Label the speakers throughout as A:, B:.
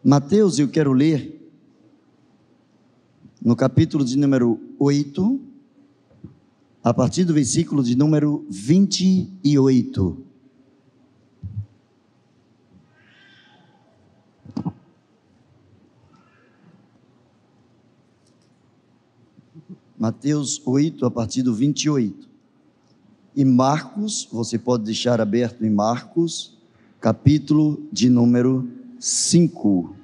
A: Mateus, eu quero ler no capítulo de número 8, a partir do versículo de número 28. Mateus 8, a partir do 28. E Marcos, você pode deixar aberto em Marcos, capítulo de número 5.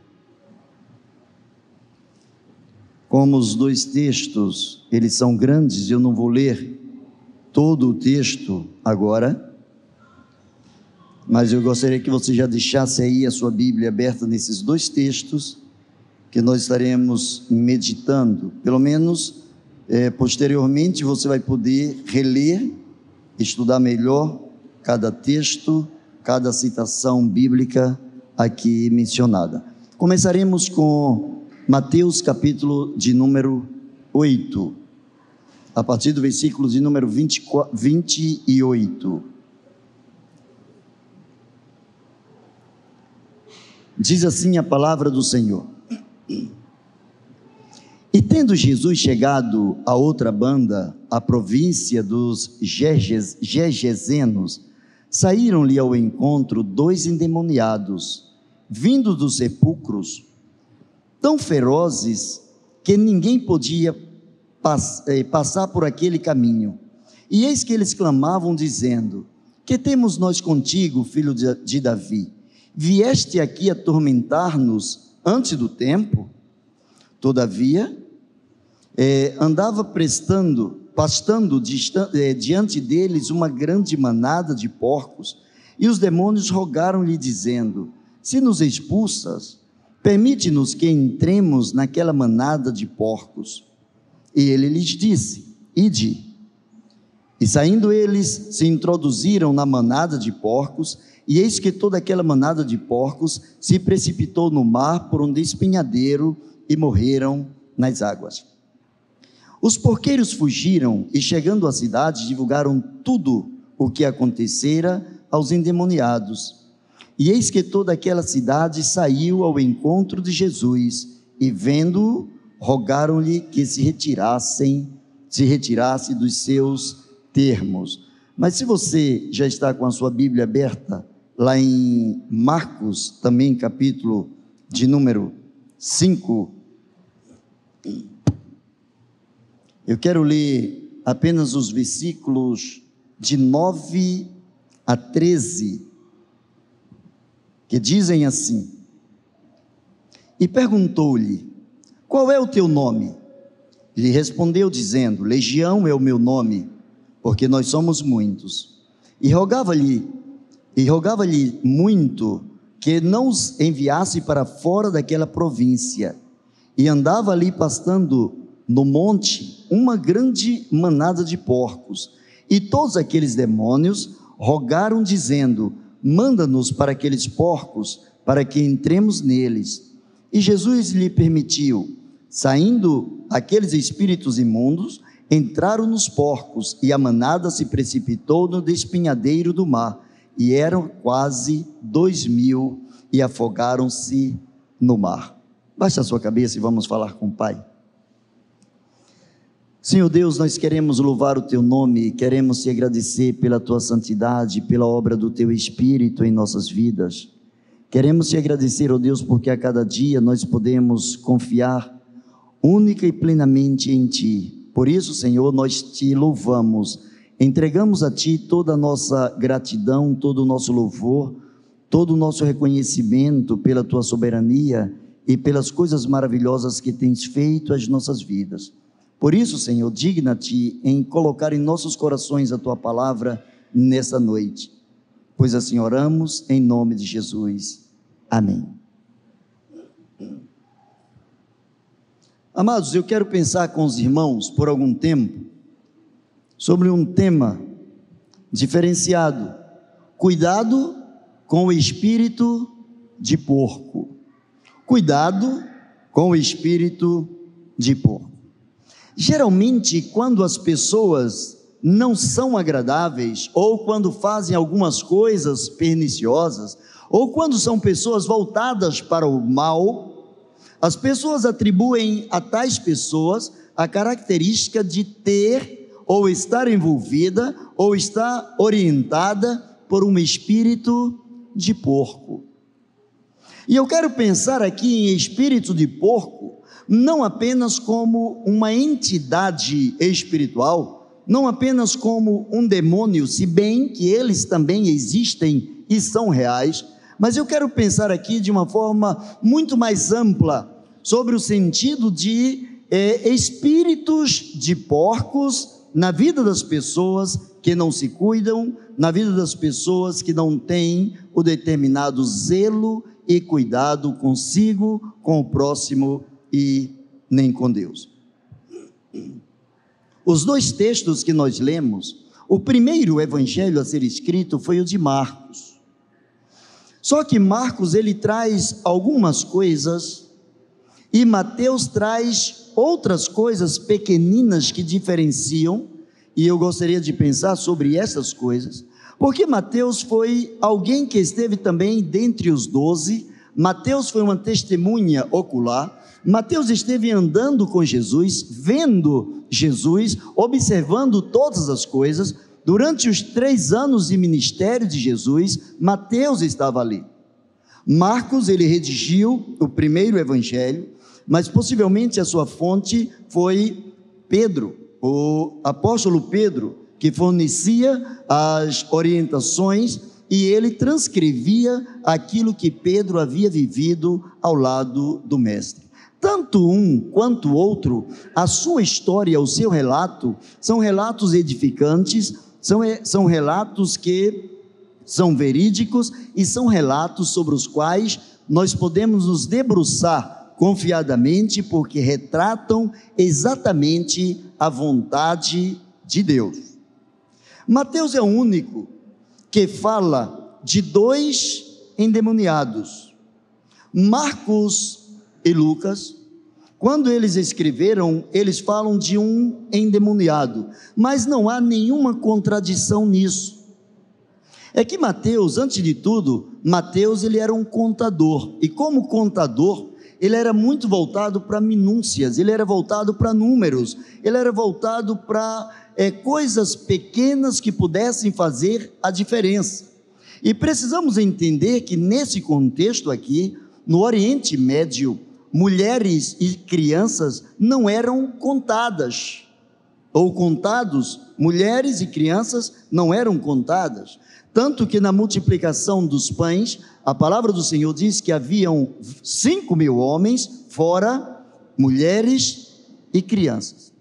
A: Como os dois textos, eles são grandes, eu não vou ler todo o texto agora, mas eu gostaria que você já deixasse aí a sua Bíblia aberta nesses dois textos, que nós estaremos meditando. Pelo menos, posteriormente, você vai poder reler, estudar melhor cada texto, cada citação bíblica aqui mencionada. Começaremos com Mateus capítulo de número 8, a partir do versículo de número 28. Diz assim a palavra do Senhor: E tendo Jesus chegado a outra banda, a província dos Gergesenos, saíram-lhe ao encontro 2 endemoniados, vindo dos sepulcros, tão ferozes que ninguém podia passar por aquele caminho. E eis que eles clamavam, dizendo: Que temos nós contigo, filho de Davi? Vieste aqui atormentar-nos antes do tempo? Todavia, andava pastando diante deles uma grande manada de porcos, e os demônios rogaram-lhe, dizendo: Se nos expulsas, permite-nos que entremos naquela manada de porcos. E ele lhes disse: Ide. E saindo eles, se introduziram na manada de porcos, e eis que toda aquela manada de porcos se precipitou no mar por um despenhadeiro, e morreram nas águas. Os porqueiros fugiram e, chegando à cidade, divulgaram tudo o que acontecera aos endemoniados. E eis que toda aquela cidade saiu ao encontro de Jesus, e vendo-o, rogaram-lhe que se retirasse dos seus termos. Mas se você já está com a sua Bíblia aberta, lá em Marcos, também capítulo de número 5, eu quero ler apenas os versículos de 9 a 13, que dizem assim: E perguntou-lhe: Qual é o teu nome? Lhe respondeu, dizendo: Legião é o meu nome, porque nós somos muitos. E rogava-lhe muito que não os enviasse para fora daquela província. E andava ali pastando no monte uma grande manada de porcos, e todos aqueles demônios rogaram, dizendo: Manda-nos para aqueles porcos, para que entremos neles. E Jesus lhe permitiu. Saindo aqueles espíritos imundos, entraram nos porcos, e a manada se precipitou no despenhadeiro do mar, e eram quase 2.000, e afogaram-se no mar. Baixe a sua cabeça e vamos falar com o Pai. Senhor Deus, nós queremos louvar o Teu nome, queremos Te agradecer pela Tua santidade, pela obra do Teu Espírito em nossas vidas. Queremos Te agradecer, ó Deus, porque a cada dia nós podemos confiar única e plenamente em Ti. Por isso, Senhor, nós Te louvamos, entregamos a Ti toda a nossa gratidão, todo o nosso louvor, todo o nosso reconhecimento pela Tua soberania e pelas coisas maravilhosas que Tens feito às nossas vidas. Por isso, Senhor, digna-te em colocar em nossos corações a Tua palavra nessa noite, pois assim oramos em nome de Jesus. Amém. Amados, eu quero pensar com os irmãos por algum tempo sobre um tema diferenciado: cuidado com o espírito de porco. Cuidado com o espírito de porco. Geralmente, quando as pessoas não são agradáveis, ou quando fazem algumas coisas perniciosas, ou quando são pessoas voltadas para o mal, as pessoas atribuem a tais pessoas a característica de ter, ou estar envolvida, ou estar orientada por um espírito de porco. E eu quero pensar aqui em espírito de porco, não apenas como uma entidade espiritual, não apenas como um demônio, se bem que eles também existem e são reais, mas eu quero pensar aqui de uma forma muito mais ampla, sobre o sentido de espíritos de porcos na vida das pessoas que não se cuidam, na vida das pessoas que não têm o determinado zelo e cuidado consigo, com o próximo e nem com Deus. Os dois textos que nós lemos, o primeiro evangelho a ser escrito foi o de Marcos. Só que Marcos, ele traz algumas coisas e Mateus traz outras coisas pequeninas que diferenciam, e eu gostaria de pensar sobre essas coisas, porque Mateus foi alguém que esteve também dentre os 12, Mateus foi uma testemunha ocular, Mateus esteve andando com Jesus, vendo Jesus, observando todas as coisas. Durante os 3 anos de ministério de Jesus, Mateus estava ali. Marcos, ele redigiu o primeiro evangelho, mas possivelmente a sua fonte foi Pedro, o apóstolo Pedro, que fornecia as orientações e ele transcrevia aquilo que Pedro havia vivido ao lado do mestre. Tanto um quanto o outro, a sua história, o seu relato, são relatos edificantes, são relatos que são verídicos e são relatos sobre os quais nós podemos nos debruçar confiadamente, porque retratam exatamente a vontade de Deus. Mateus é o único que fala de 2 endemoniados. Marcos e Lucas, quando eles escreveram, eles falam de um endemoniado, mas não há nenhuma contradição nisso. É que Mateus, antes de tudo, Mateus ele era um contador, e como contador, ele era muito voltado para minúcias, ele era voltado para números, ele era voltado para coisas pequenas que pudessem fazer a diferença. E precisamos entender que nesse contexto aqui, no Oriente Médio, mulheres e crianças não eram contadas, ou contados, mulheres e crianças não eram contadas, tanto que na multiplicação dos pães, a palavra do Senhor diz que haviam 5.000 homens, fora mulheres e crianças.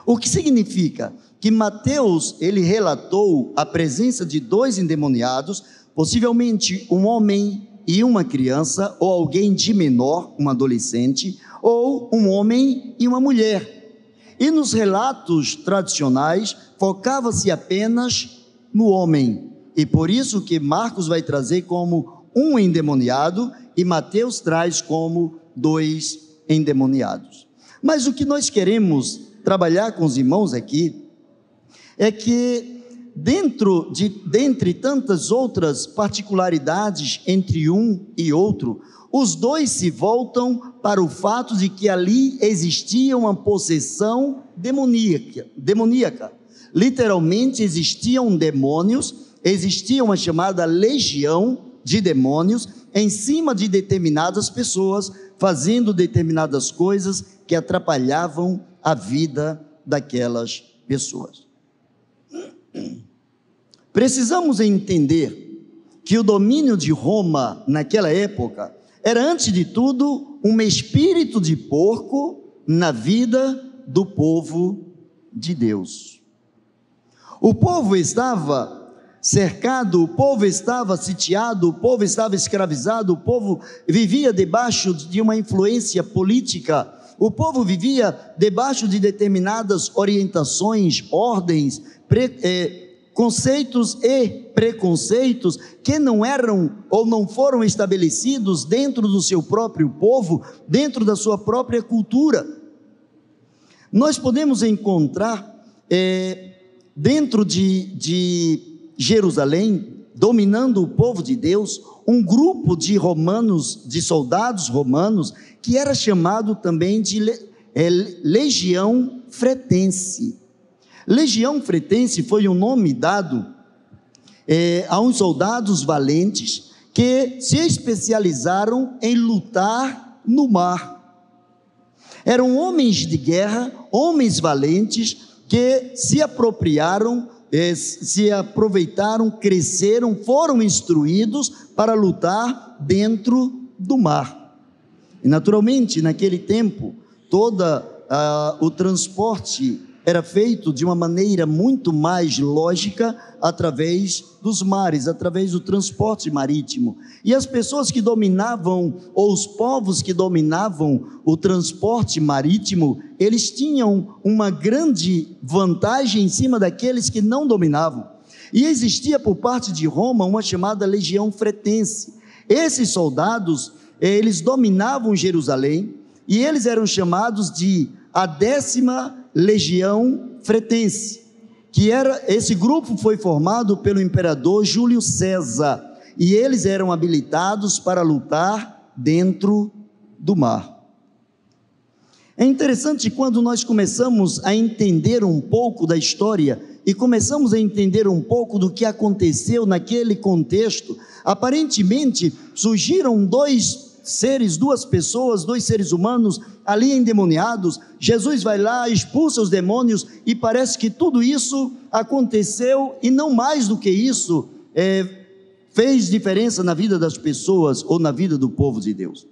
A: O que significa que Mateus, ele relatou a presença de 2 endemoniados, possivelmente um homem e uma criança, ou alguém de menor, um adolescente, ou um homem e uma mulher. E nos relatos tradicionais, focava-se apenas no homem, e por isso que Marcos vai trazer como um endemoniado, e Mateus traz como 2 endemoniados. Mas o que nós queremos trabalhar com os irmãos aqui, é que dentre tantas outras particularidades entre um e outro, os 2 se voltam para o fato de que ali existia uma possessão demoníaca. Literalmente existiam demônios, existia uma chamada legião de demônios em cima de determinadas pessoas, fazendo determinadas coisas que atrapalhavam a vida daquelas pessoas. Precisamos entender que o domínio de Roma naquela época era, antes de tudo, um espírito de porco na vida do povo de Deus. O povo estava cercado, o povo estava sitiado, o povo estava escravizado, o povo vivia debaixo de uma influência política, o povo vivia debaixo de determinadas orientações, ordens, conceitos e preconceitos que não eram ou não foram estabelecidos dentro do seu próprio povo, dentro da sua própria cultura. Nós podemos encontrar dentro de Jerusalém, dominando o povo de Deus, um grupo de romanos, de soldados romanos, que era chamado também de Legião Fretense. Legião Fretense foi um nome dado a uns soldados valentes que se especializaram em lutar no mar. Eram homens de guerra, homens valentes, que se apropriaram, se aproveitaram, cresceram, foram instruídos para lutar dentro do mar. E naturalmente, naquele tempo, todo o transporte era feito de uma maneira muito mais lógica através dos mares, através do transporte marítimo. E as pessoas que dominavam, ou os povos que dominavam o transporte marítimo, eles tinham uma grande vantagem em cima daqueles que não dominavam. E existia por parte de Roma uma chamada Legião Fretense. Esses soldados, eles dominavam Jerusalém, e eles eram chamados de a 10ª Legião Fretense, esse grupo foi formado pelo imperador Júlio César, e eles eram habilitados para lutar dentro do mar. É interessante quando nós começamos a entender um pouco da história, e começamos a entender um pouco do que aconteceu naquele contexto. Aparentemente surgiram duas pessoas, dois seres humanos ali endemoniados. Jesus vai lá, expulsa os demônios, e parece que tudo isso aconteceu, e não mais do que isso, fez diferença na vida das pessoas ou na vida do povo de Deus.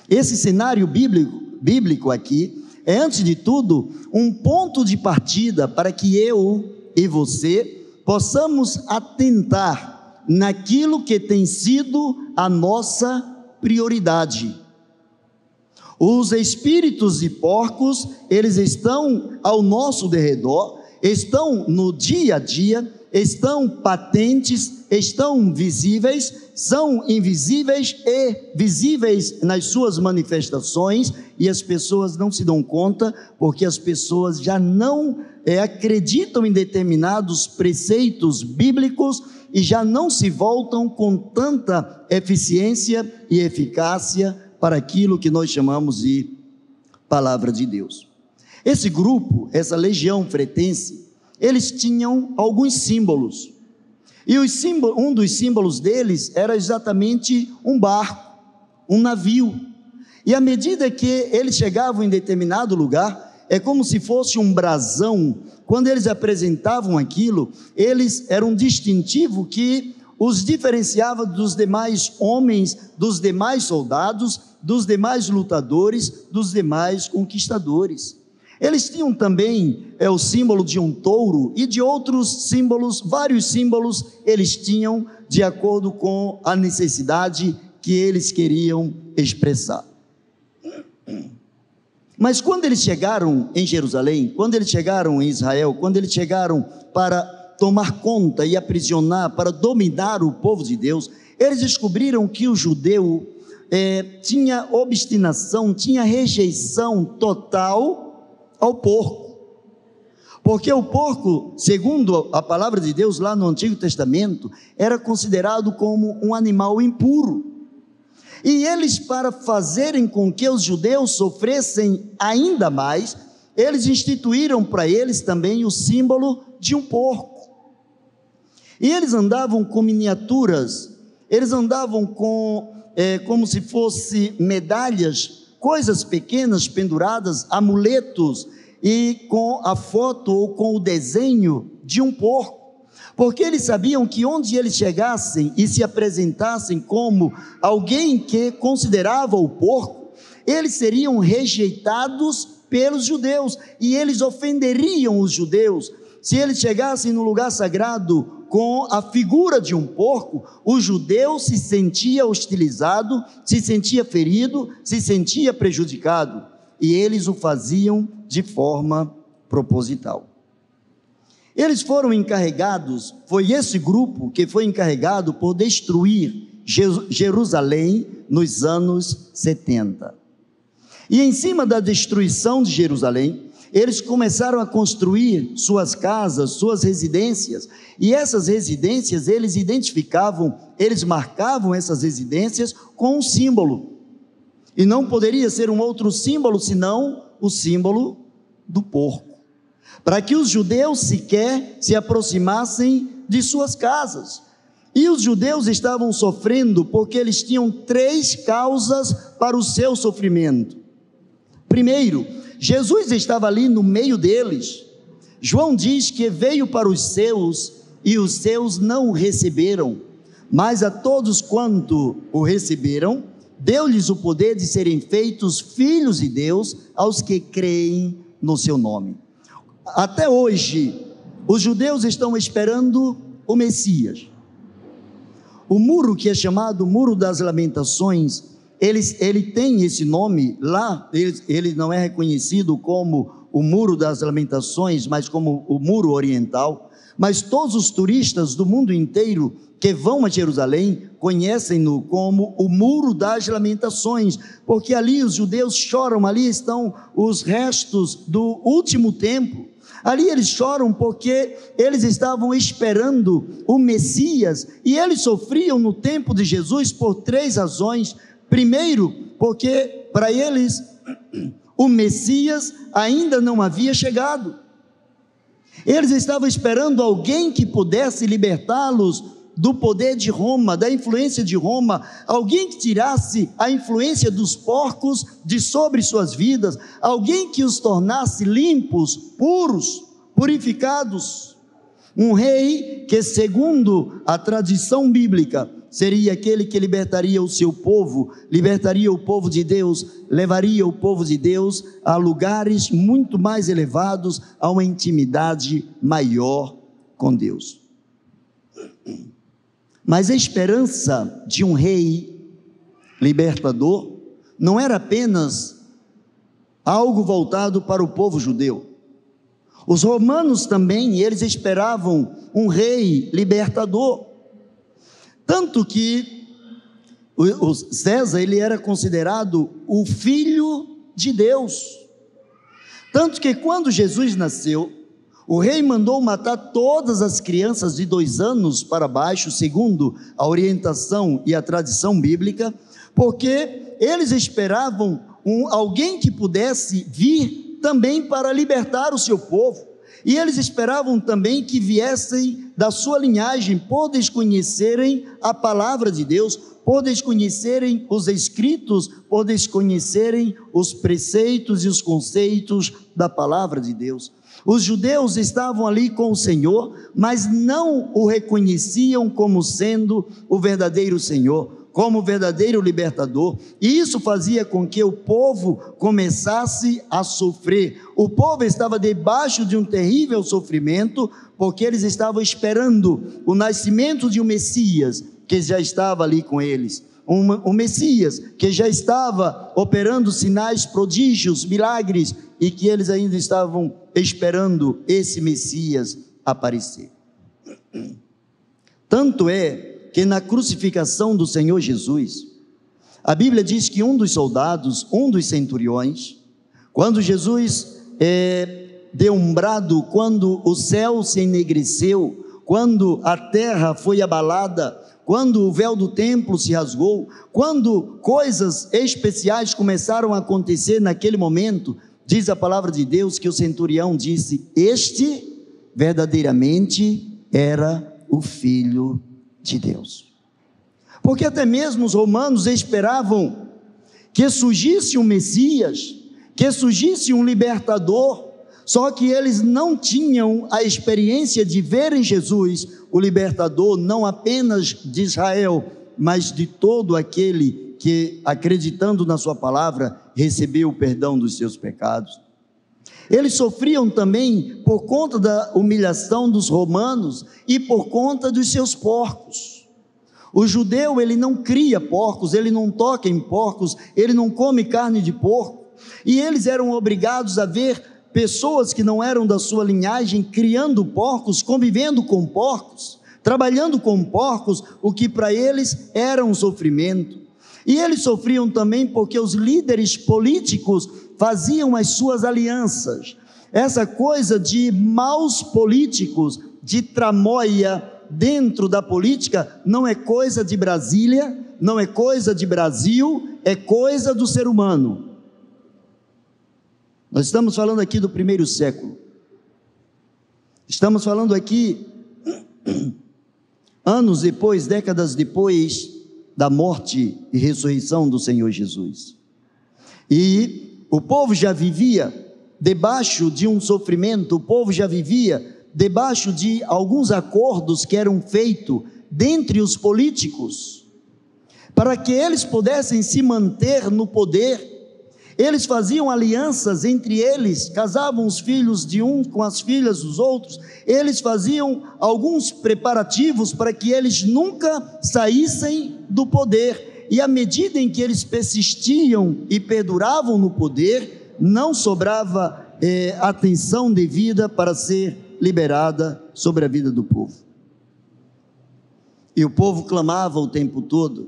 A: Esse cenário bíblico aqui é, antes de tudo, um ponto de partida para que eu e você possamos atentar naquilo que tem sido a nossa prioridade. Os espíritos de porcos, eles estão ao nosso derredor, estão no dia a dia, estão patentes, estão visíveis, são invisíveis e visíveis nas suas manifestações, e as pessoas não se dão conta, porque as pessoas já não acreditam em determinados preceitos bíblicos, e já não se voltam com tanta eficiência e eficácia para aquilo que nós chamamos de palavra de Deus. Esse grupo, essa Legião Fretense, eles tinham alguns símbolos, e um dos símbolos deles era exatamente um barco, um navio, e à medida que eles chegavam em determinado lugar, é como se fosse um brasão. Quando eles apresentavam aquilo, eles eram um distintivo que os diferenciava dos demais homens, dos demais soldados, dos demais lutadores, dos demais conquistadores. Eles tinham também o símbolo de um touro, e de outros símbolos, vários símbolos eles tinham, de acordo com a necessidade que eles queriam expressar. Mas quando eles chegaram em Jerusalém, quando eles chegaram em Israel, quando eles chegaram para tomar conta e aprisionar, para dominar o povo de Deus, eles descobriram que o judeu tinha obstinação, tinha rejeição total ao porco. Porque o porco, segundo a palavra de Deus lá no Antigo Testamento, era considerado como um animal impuro. E eles, para fazerem com que os judeus sofressem ainda mais, eles instituíram para eles também o símbolo de um porco. E eles andavam com miniaturas, eles andavam com, como se fosse medalhas, coisas pequenas penduradas, amuletos, e com a foto ou com o desenho de um porco. Porque eles sabiam que onde eles chegassem e se apresentassem como alguém que considerava o porco, eles seriam rejeitados pelos judeus, e eles ofenderiam os judeus. Se eles chegassem no lugar sagrado com a figura de um porco, o judeu se sentia hostilizado, se sentia ferido, se sentia prejudicado, e eles o faziam de forma proposital. Eles foram encarregados, foi esse grupo que foi encarregado por destruir Jerusalém nos anos 70. E em cima da destruição de Jerusalém, eles começaram a construir suas casas, suas residências, e essas residências eles identificavam, eles marcavam essas residências com um símbolo, e não poderia ser um outro símbolo senão o símbolo do porco, para que os judeus sequer se aproximassem de suas casas. E os judeus estavam sofrendo porque eles tinham 3 causas para o seu sofrimento. Primeiro, Jesus estava ali no meio deles. João diz que veio para os seus e os seus não o receberam, mas a todos quanto o receberam, deu-lhes o poder de serem feitos filhos de Deus aos que creem no seu nome. Até hoje, os judeus estão esperando o Messias. O muro que é chamado Muro das Lamentações, ele tem esse nome lá, ele não é reconhecido como o Muro das Lamentações, mas como o Muro Oriental, mas todos os turistas do mundo inteiro que vão a Jerusalém conhecem-no como o Muro das Lamentações, porque ali os judeus choram, ali estão os restos do último templo. Ali eles choram porque eles estavam esperando o Messias, e eles sofriam no tempo de Jesus por 3 razões. Primeiro, porque para eles o Messias ainda não havia chegado. Eles estavam esperando alguém que pudesse libertá-los do poder de Roma, da influência de Roma, alguém que tirasse a influência dos porcos de sobre suas vidas, alguém que os tornasse limpos, puros, purificados. Um rei que, segundo a tradição bíblica, seria aquele que libertaria o seu povo, libertaria o povo de Deus, levaria o povo de Deus a lugares muito mais elevados, a uma intimidade maior com Deus. Mas a esperança de um rei libertador não era apenas algo voltado para o povo judeu. Os romanos também, eles esperavam um rei libertador. Tanto que o César, ele era considerado o filho de Deus. Tanto que quando Jesus nasceu, o rei mandou matar todas as crianças de 2 anos para baixo, segundo a orientação e a tradição bíblica, porque eles esperavam alguém que pudesse vir também para libertar o seu povo, e eles esperavam também que viessem da sua linhagem, por desconhecerem a palavra de Deus, por desconhecerem os escritos, por desconhecerem os preceitos e os conceitos da palavra de Deus. Os judeus estavam ali com o Senhor, mas não o reconheciam como sendo o verdadeiro Senhor, como o verdadeiro libertador, e isso fazia com que o povo começasse a sofrer. O povo estava debaixo de um terrível sofrimento, porque eles estavam esperando o nascimento de um Messias, que já estava ali com eles, um Messias que já estava operando sinais, prodígios, milagres, e que eles ainda estavam esperando esse Messias aparecer. Tanto é que na crucificação do Senhor Jesus, a Bíblia diz que um dos soldados, um dos centuriões, quando Jesus deu um brado, quando o céu se enegreceu, quando a terra foi abalada, quando o véu do templo se rasgou, quando coisas especiais começaram a acontecer naquele momento, diz a palavra de Deus que o centurião disse: este verdadeiramente era o Filho de Deus. Porque até mesmo os romanos esperavam que surgisse um Messias, que surgisse um libertador, só que eles não tinham a experiência de ver em Jesus o libertador, não apenas de Israel, mas de todo aquele que, acreditando na sua palavra, recebeu o perdão dos seus pecados. Eles sofriam também por conta da humilhação dos romanos e por conta dos seus porcos. O judeu, ele não cria porcos, ele não toca em porcos, ele não come carne de porco, e eles eram obrigados a ver pessoas que não eram da sua linhagem criando porcos, convivendo com porcos, trabalhando com porcos, o que para eles era um sofrimento. E eles sofriam também porque os líderes políticos faziam as suas alianças. essa coisa de maus políticos, de tramóia dentro da política, não é coisa de Brasília, não é coisa de Brasil, é coisa do ser humano. Nós estamos falando aqui do primeiro século. Estamos falando aqui anos depois, décadas depois da morte e ressurreição do Senhor Jesus. E o povo já vivia debaixo de um sofrimento, o povo já vivia debaixo de alguns acordos que eram feitos dentre os políticos, para que eles pudessem se manter no poder. Eles faziam alianças entre eles, casavam os filhos de um com as filhas dos outros, eles faziam alguns preparativos para que eles nunca saíssem do poder, e à medida em que eles persistiam e perduravam no poder, não sobrava atenção devida para ser liberada sobre a vida do povo. E o povo clamava o tempo todo,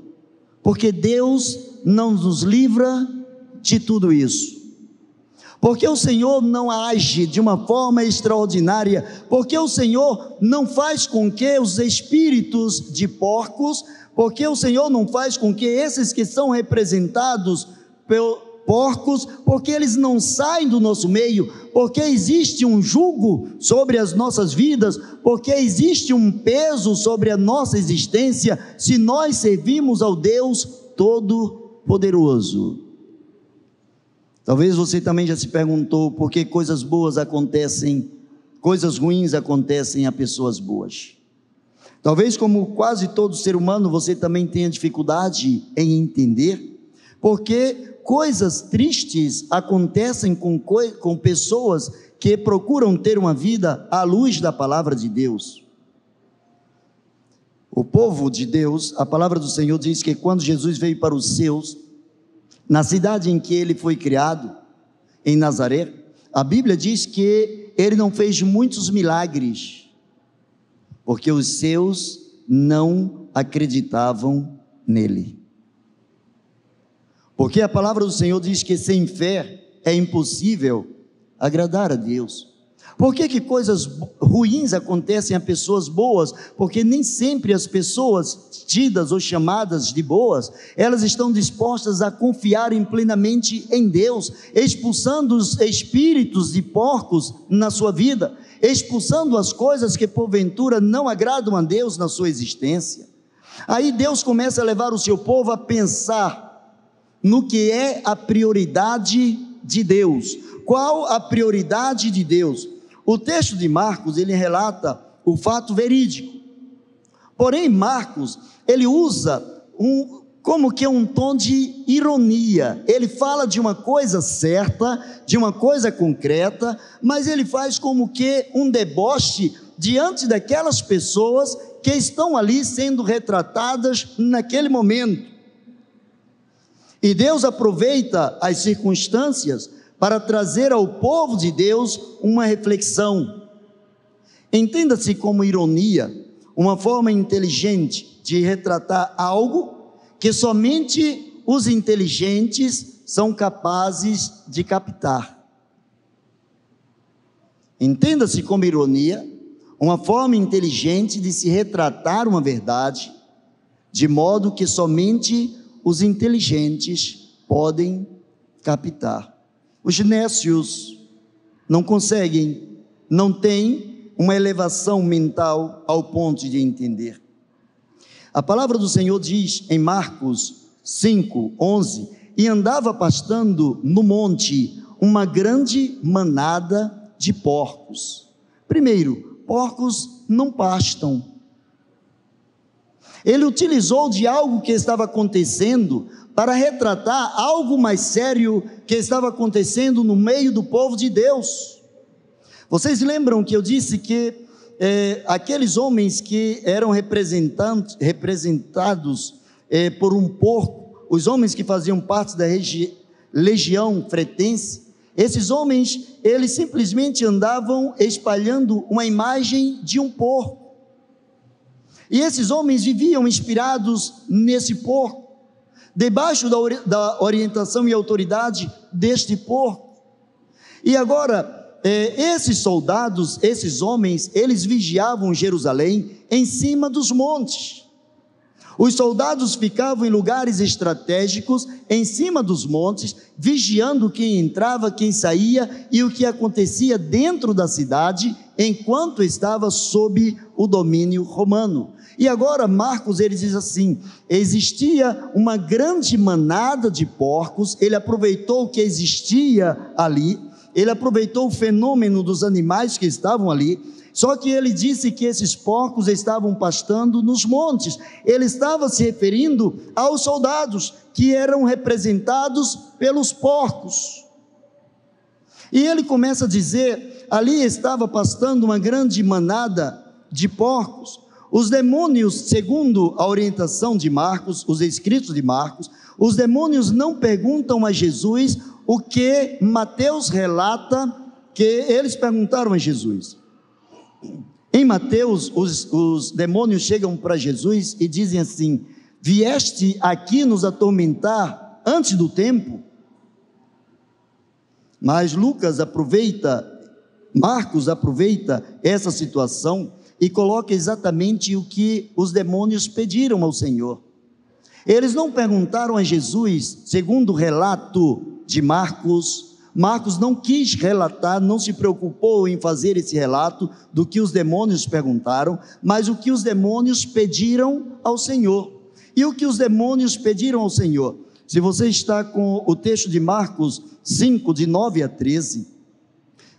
A: porque Deus não nos livra de tudo isso, porque o Senhor não age de uma forma extraordinária, porque o Senhor não faz com que os espíritos de porcos, porque o Senhor não faz com que esses que são representados por porcos, porque eles não saem do nosso meio, porque existe um jugo sobre as nossas vidas, porque existe um peso sobre a nossa existência, se nós servimos ao Deus Todo-Poderoso. Talvez você também já se perguntou por que coisas boas acontecem, coisas ruins acontecem a pessoas boas. Talvez, como quase todo ser humano, você também tenha dificuldade em entender porque coisas tristes acontecem com pessoas que procuram ter uma vida à luz da palavra de Deus. O povo de Deus, a palavra do Senhor diz que quando Jesus veio para os seus, na cidade em que ele foi criado, em Nazaré, a Bíblia diz que ele não fez muitos milagres, porque os seus não acreditavam nele. Porque a palavra do Senhor diz que sem fé é impossível agradar a Deus. Por que coisas ruins acontecem a pessoas boas? Porque nem sempre as pessoas tidas ou chamadas de boas, elas estão dispostas a confiarem plenamente em Deus, expulsando os espíritos de porcos na sua vida, expulsando as coisas que porventura não agradam a Deus na sua existência. Aí Deus começa a levar o seu povo a pensar no que é a prioridade de Deus. Qual a prioridade de Deus? O texto de Marcos, ele relata o fato verídico. Porém, Marcos, ele usa como que um tom de ironia. Ele fala de uma coisa certa, de uma coisa concreta, mas ele faz como que um deboche diante daquelas pessoas que estão ali sendo retratadas naquele momento. E Deus aproveita as circunstâncias para trazer ao povo de Deus uma reflexão. Entenda-se como ironia, uma forma inteligente de retratar algo que somente os inteligentes são capazes de captar. Entenda-se como ironia, uma forma inteligente de se retratar uma verdade, de modo que somente os inteligentes podem captar. Os nécios não conseguem, não têm uma elevação mental ao ponto de entender. A palavra do Senhor diz em Marcos 5:11: e andava pastando no monte uma grande manada de porcos. Primeiro, porcos não pastam. Ele utilizou de algo que estava acontecendo para retratar algo mais sério que estava acontecendo no meio do povo de Deus. Vocês lembram que eu disse que aqueles homens que eram representados por um porco, os homens que faziam parte da legião fretense, esses homens, eles simplesmente andavam espalhando uma imagem de um porco. E esses homens viviam inspirados nesse porco, debaixo da orientação e autoridade deste porco. E agora, esses soldados, esses homens, eles vigiavam Jerusalém em cima dos montes. Os soldados ficavam em lugares estratégicos, em cima dos montes, vigiando quem entrava, quem saía e o que acontecia dentro da cidade, enquanto estava sob o domínio romano. E agora Marcos, ele diz assim: existia uma grande manada de porcos. Ele aproveitou o que existia ali, ele aproveitou o fenômeno dos animais que estavam ali. Só que ele disse que esses porcos estavam pastando nos montes. Ele estava se referindo aos soldados, que eram representados pelos porcos. E ele começa a dizer: ali estava pastando uma grande manada de porcos. Os demônios, segundo a orientação de Marcos, os escritos de Marcos, os demônios não perguntam a Jesus o que Mateus relata que eles perguntaram a Jesus. Em Mateus, os demônios chegam para Jesus e dizem assim: vieste aqui nos atormentar antes do tempo? Mas Marcos aproveita essa situação e coloca exatamente o que os demônios pediram ao Senhor. Eles não perguntaram a Jesus, segundo o relato de Marcos não quis relatar, não se preocupou em fazer esse relato do que os demônios perguntaram, mas o que os demônios pediram ao Senhor. E o que os demônios pediram ao Senhor? Se você está com o texto de Marcos 5, de 9 a 13,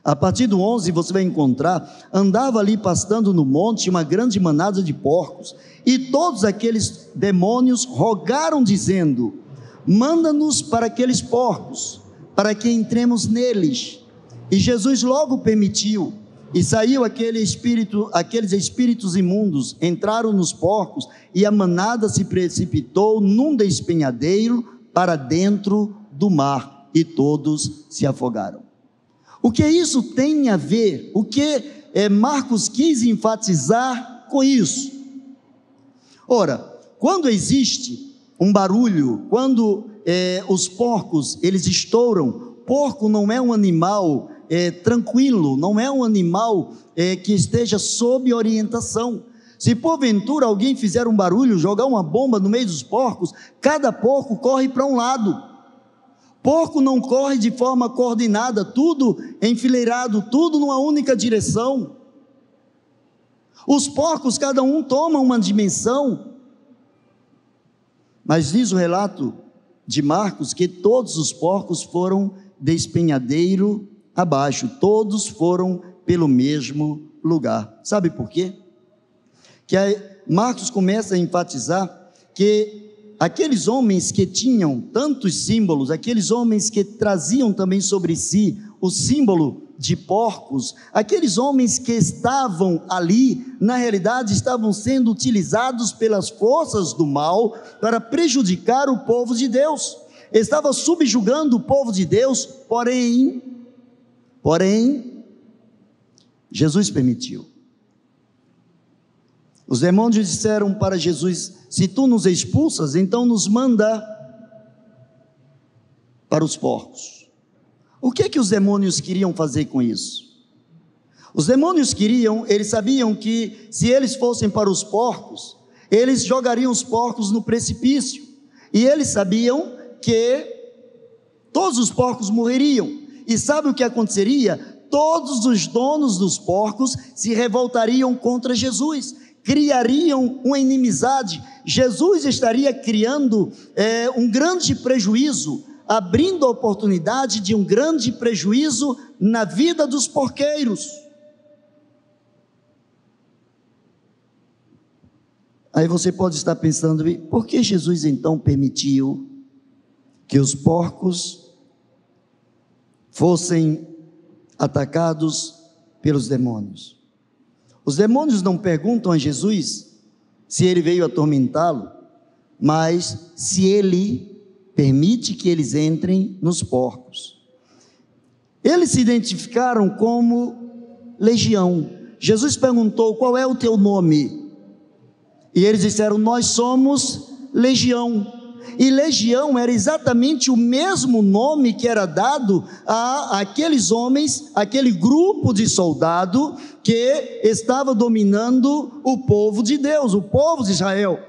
A: a partir do 11 você vai encontrar: andava ali pastando no monte uma grande manada de porcos, e todos aqueles demônios rogaram dizendo: manda-nos para aqueles porcos, para que entremos neles. E Jesus logo permitiu, e saiu aqueles espíritos imundos, entraram nos porcos, e a manada se precipitou num despenhadeiro para dentro do mar, e todos se afogaram. O que isso tem a ver? O que Marcos quis enfatizar com isso? Ora, quando existe um barulho, quando os porcos, eles estouram. Porco não é um animal tranquilo, não é um animal que esteja sob orientação. Se porventura alguém fizer um barulho, jogar uma bomba no meio dos porcos, cada porco corre para um lado. Porco não corre de forma coordenada, tudo enfileirado, tudo numa única direção. Os porcos, cada um toma uma dimensão. Mas diz o relato de Marcos que todos os porcos foram despenhadeiro abaixo, todos foram pelo mesmo lugar. Sabe por quê? Que Marcos começa a enfatizar que aqueles homens que tinham tantos símbolos, aqueles homens que traziam também sobre si o símbolo de porcos, aqueles homens que estavam ali, na realidade estavam sendo utilizados pelas forças do mal para prejudicar o povo de Deus. Estava subjugando o povo de Deus, porém, Jesus permitiu. Os demônios disseram para Jesus: se tu nos expulsas, então nos manda para os porcos. O que é que os demônios queriam fazer com isso? Os demônios eles sabiam que se eles fossem para os porcos, eles jogariam os porcos no precipício, e eles sabiam que todos os porcos morreriam. E sabe o que aconteceria? Todos os donos dos porcos se revoltariam contra Jesus, criariam uma inimizade. Jesus estaria criando um grande prejuízo, abrindo a oportunidade de um grande prejuízo na vida dos porqueiros. Aí você pode estar pensando: por que Jesus então permitiu que os porcos fossem atacados pelos demônios? Os demônios não perguntam a Jesus se ele veio atormentá-lo, mas se ele permite que eles entrem nos porcos. Eles se identificaram como legião. Jesus perguntou: qual é o teu nome? E eles disseram: nós somos legião. E legião era exatamente o mesmo nome que era dado a aqueles homens, aquele grupo de soldado que estava dominando o povo de Deus, o povo de Israel.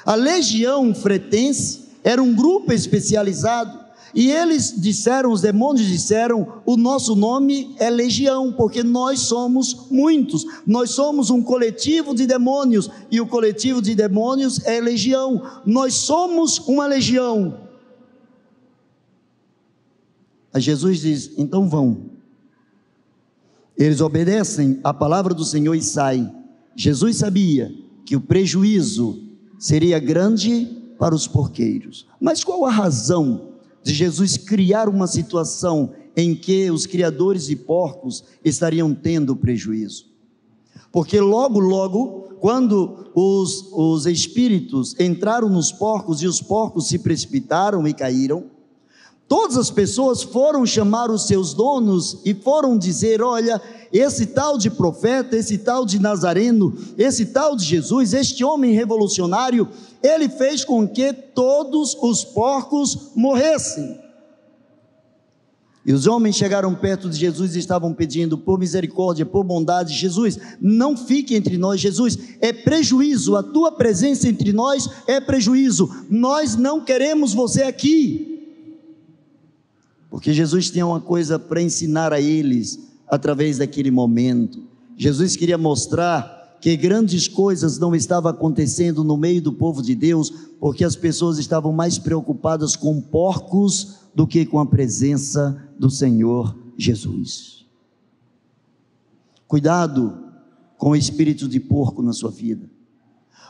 A: A legião fretense era um grupo especializado, e eles disseram, os demônios disseram: o nosso nome é legião, porque nós somos muitos, nós somos um coletivo de demônios, e o coletivo de demônios é legião, nós somos uma legião. Aí Jesus diz: então vão. Eles obedecem a palavra do Senhor e saem. Jesus sabia que o prejuízo seria grande para os porqueiros. Mas qual a razão de Jesus criar uma situação em que os criadores de porcos estariam tendo prejuízo? Porque logo, quando os espíritos entraram nos porcos e os porcos se precipitaram e caíram, todas as pessoas foram chamar os seus donos e foram dizer: olha, esse tal de profeta, esse tal de Nazareno, esse tal de Jesus, este homem revolucionário, ele fez com que todos os porcos morressem. E os homens chegaram perto de Jesus e estavam pedindo por misericórdia, por bondade: Jesus, não fique entre nós. Jesus, é prejuízo, a tua presença entre nós é prejuízo, nós não queremos você aqui. Porque Jesus tinha uma coisa para ensinar a eles através daquele momento. Jesus queria mostrar que grandes coisas não estavam acontecendo no meio do povo de Deus, porque as pessoas estavam mais preocupadas com porcos do que com a presença do Senhor Jesus. Cuidado com o espírito de porco na sua vida.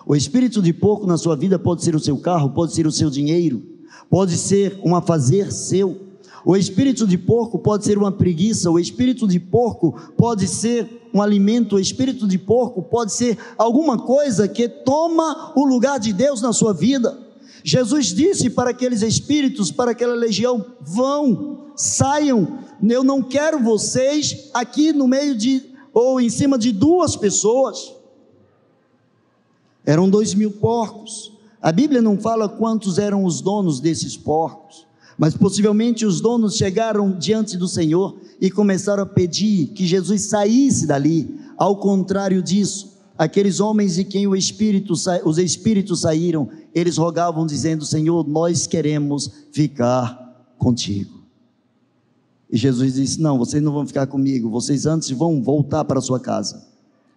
A: O espírito de porco na sua vida pode ser o seu carro, pode ser o seu dinheiro, pode ser um afazer seu. O espírito de porco pode ser uma preguiça, o espírito de porco pode ser um alimento, o espírito de porco pode ser alguma coisa que toma o lugar de Deus na sua vida. Jesus disse para aqueles espíritos, para aquela legião: vão, saiam, eu não quero vocês aqui no meio ou em cima de 2 pessoas. Eram 2.000 porcos, a Bíblia não fala quantos eram os donos desses porcos, mas possivelmente os donos chegaram diante do Senhor e começaram a pedir que Jesus saísse dali. Ao contrário disso, aqueles homens de quem os espíritos saíram, eles rogavam dizendo: Senhor, nós queremos ficar contigo. E Jesus disse: não, vocês não vão ficar comigo, vocês antes vão voltar para a sua casa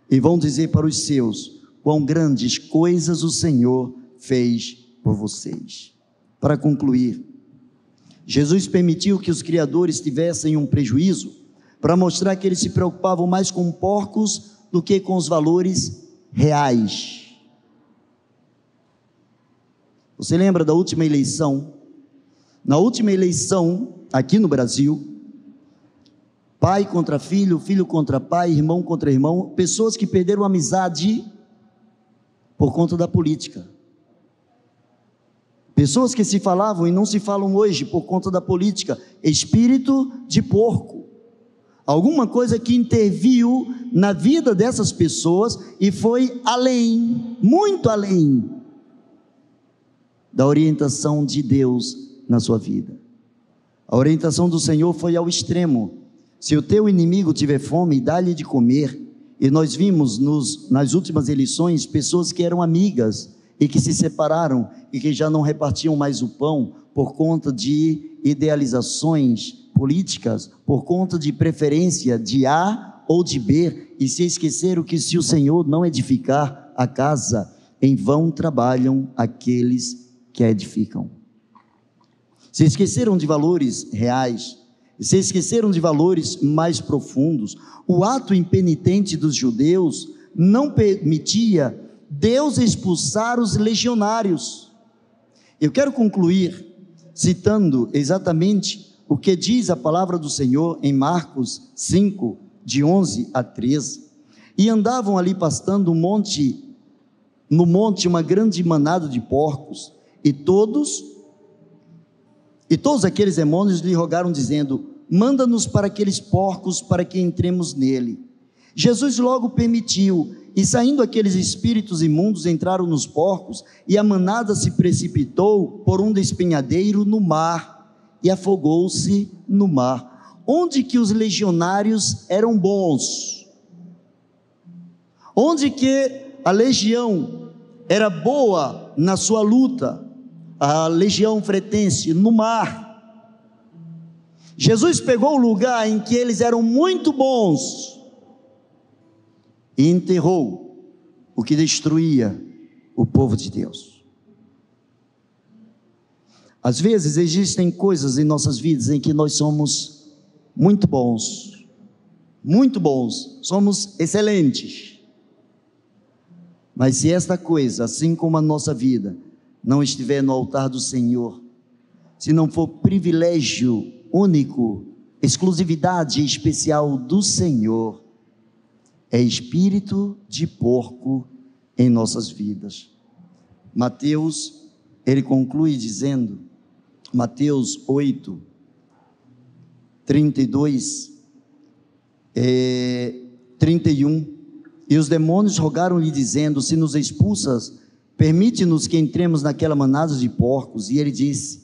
A: e vão dizer para os seus quão grandes coisas o Senhor fez por vocês. Para concluir, Jesus permitiu que os criadores tivessem um prejuízo para mostrar que eles se preocupavam mais com porcos do que com os valores reais. Você lembra da última eleição? Na última eleição, aqui no Brasil, pai contra filho, filho contra pai, irmão contra irmão, pessoas que perderam a amizade por conta da política. Pessoas que se falavam e não se falam hoje por conta da política. Espírito de porco. Alguma coisa que interviu na vida dessas pessoas e foi além, muito além da orientação de Deus na sua vida. A orientação do Senhor foi ao extremo: se o teu inimigo tiver fome, dá-lhe de comer. E nós vimos nas últimas eleições pessoas que eram amigas e que se separaram e que já não repartiam mais o pão por conta de idealizações políticas, por conta de preferência de A ou de B, e se esqueceram que se o Senhor não edificar a casa, em vão trabalham aqueles que a edificam. Se esqueceram de valores reais, se esqueceram de valores mais profundos. O ato impenitente dos judeus não permitia Deus expulsar os legionários. Eu quero concluir citando exatamente o que diz a palavra do Senhor em Marcos 5, de 11 a 13. E andavam ali pastando no monte uma grande manada de porcos, e todos aqueles demônios lhe rogaram dizendo: manda-nos para aqueles porcos para que entremos nele. Jesus logo permitiu, E saindo aqueles espíritos imundos, entraram nos porcos, e a manada se precipitou por um despenhadeiro no mar, e afogou-se no mar. Onde que os legionários eram bons? Onde que a legião era boa na sua luta? A legião fretense, no mar. Jesus pegou o lugar em que eles eram muito bons e enterrou o que destruía o povo de Deus. Às vezes existem coisas em nossas vidas em que nós somos muito bons, somos excelentes. Mas se esta coisa, assim como a nossa vida, não estiver no altar do Senhor, se não for privilégio único, exclusividade especial do Senhor, é espírito de porco em nossas vidas. Mateus, ele conclui dizendo, Mateus 8, 32, 31, e os demônios rogaram-lhe dizendo: se nos expulsas, permite-nos que entremos naquela manada de porcos. E ele disse: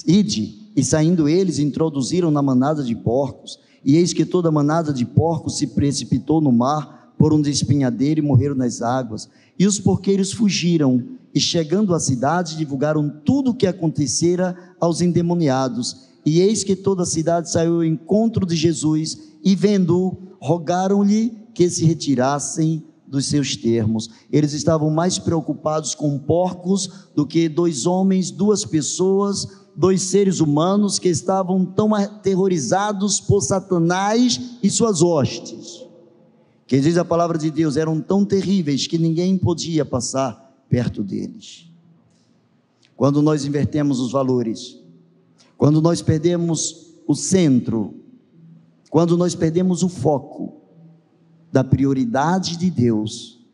A: ide. E saindo eles, introduziram na manada de porcos, e eis que toda a manada de porcos se precipitou no mar por um despenhadeiro e morreram nas águas. E os porqueiros fugiram, e chegando à cidade, divulgaram tudo o que acontecera aos endemoniados. E eis que toda a cidade saiu ao encontro de Jesus, e vendo-o, rogaram-lhe que se retirassem dos seus termos. Eles estavam mais preocupados com porcos do que dois homens, duas pessoas, dois seres humanos que estavam tão aterrorizados por Satanás e suas hostes, que diz a palavra de Deus, eram tão terríveis que ninguém podia passar perto deles. Quando nós invertemos os valores, quando nós perdemos o centro, quando nós perdemos o foco da prioridade de Deus,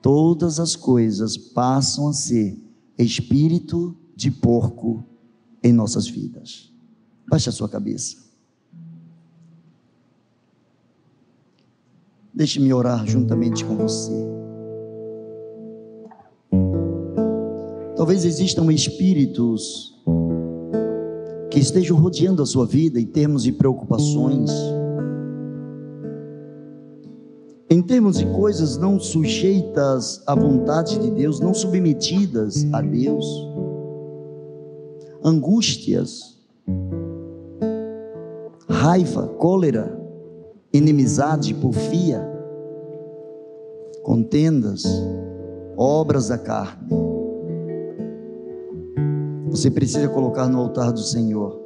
A: todas as coisas passam a ser espírito de porco em nossas vidas. Baixe a sua cabeça. Deixe-me orar juntamente com você. Talvez existam espíritos que estejam rodeando a sua vida em termos de preocupações, em termos de coisas não sujeitas à vontade de Deus, não submetidas a Deus, angústias, raiva, cólera, inimizade, porfia, contendas, obras da carne. Você precisa colocar no altar do Senhor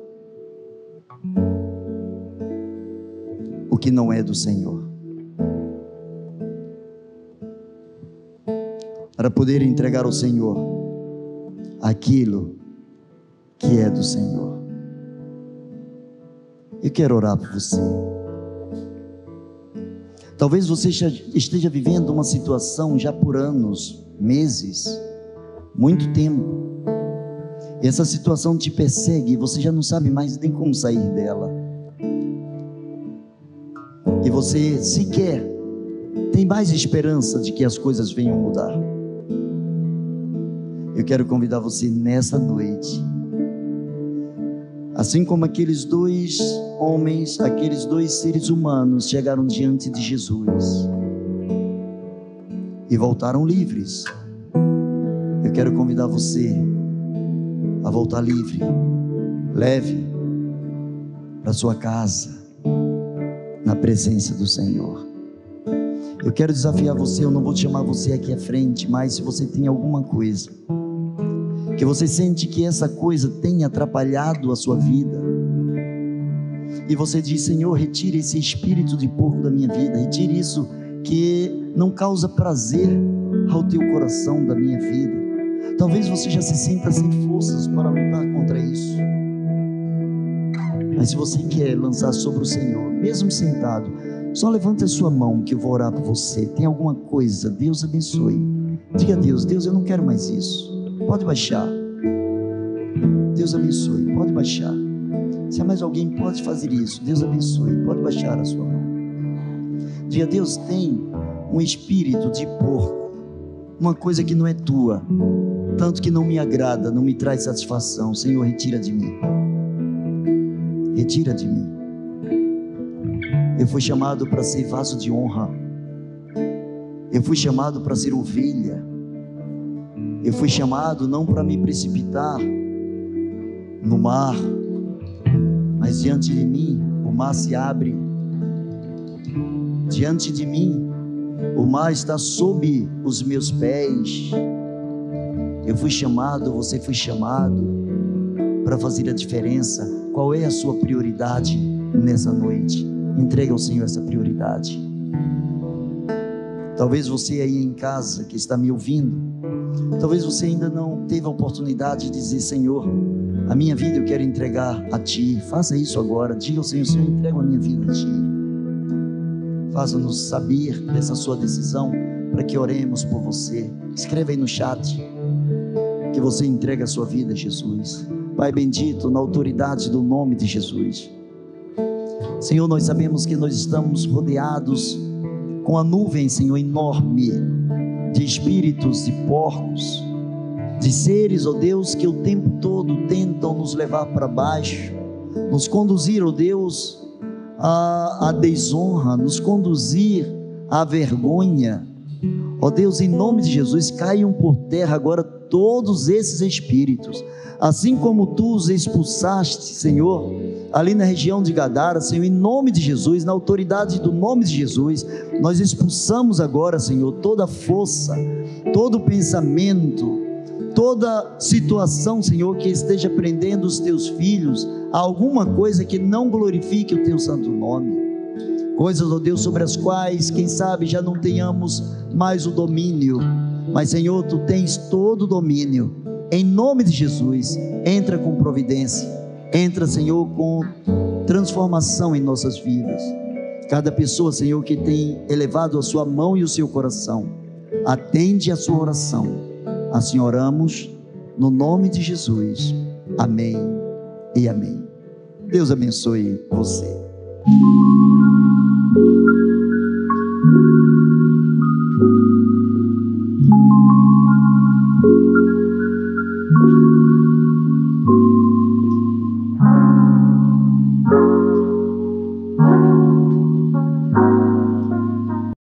A: o que não é do Senhor, para poder entregar ao Senhor aquilo que é do Senhor. Eu quero orar por você. Talvez você esteja vivendo uma situação já por anos, meses, muito tempo, e essa situação te persegue e você já não sabe mais nem como sair dela, e você sequer tem mais esperança de que as coisas venham mudar. Eu quero convidar você nessa noite, assim como aqueles dois homens, aqueles dois seres humanos chegaram diante de Jesus e voltaram livres. Eu quero convidar você a voltar livre, leve para sua casa, na presença do Senhor. Eu quero desafiar você, eu não vou te chamar você aqui à frente, mas se você tem alguma coisa que você sente que essa coisa tem atrapalhado a sua vida, e você diz: Senhor, retire esse espírito de porco da minha vida, retire isso que não causa prazer ao teu coração da minha vida. Talvez você já se sinta sem forças para lutar contra isso, mas se você quer lançar sobre o Senhor, mesmo sentado, só levante a sua mão que eu vou orar por você. Tem alguma coisa? Deus abençoe. Diga a Deus: Deus, eu não quero mais isso. Pode baixar. Deus abençoe. Pode baixar. Se há mais alguém, pode fazer isso. Deus abençoe. Pode baixar a sua mão. Diga: Deus, tem um espírito de porco, uma coisa que não é tua, tanto que não me agrada, não me traz satisfação. Senhor, retira de mim. Retira de mim. Eu fui chamado para ser vaso de honra. Eu fui chamado para ser ovelha. Eu fui chamado não para me precipitar no mar, mas diante de mim o mar se abre. Diante de mim o mar está sob os meus pés. Eu fui chamado, você foi chamado para fazer a diferença. Qual é a sua prioridade nessa noite? Entrega ao Senhor essa prioridade. Talvez você aí em casa que está me ouvindo, talvez você ainda não teve a oportunidade de dizer: Senhor, a minha vida eu quero entregar a Ti. Faça isso agora. Diga ao Senhor: Senhor, entrego a minha vida a Ti. Faça-nos saber dessa sua decisão, para que oremos por você. Escreva aí no chat que você entrega a sua vida a Jesus. Pai bendito, na autoridade do nome de Jesus, Senhor, nós sabemos que nós estamos rodeados com a nuvem, Senhor, enorme de espíritos, de porcos, de seres, ó Deus, que o tempo todo tentam nos levar para baixo, nos conduzir, ó Deus, à desonra, nos conduzir à vergonha. Ó Deus, em nome de Jesus, caiam por terra agora todos esses espíritos, assim como Tu os expulsaste, Senhor, ali na região de Gadara. Senhor, em nome de Jesus, na autoridade do nome de Jesus, nós expulsamos agora, Senhor, toda força, todo pensamento, toda situação, Senhor, que esteja prendendo os Teus filhos a alguma coisa que não glorifique o Teu santo nome. Coisas, ó Deus, sobre as quais, quem sabe, já não tenhamos mais o domínio, mas Senhor, Tu tens todo o domínio. Em nome de Jesus, entra com providência, entra, Senhor, com transformação em nossas vidas. Cada pessoa, Senhor, que tem elevado a sua mão e o seu coração, atende a sua oração. Assim oramos, no nome de Jesus. Amém e amém. Deus abençoe você.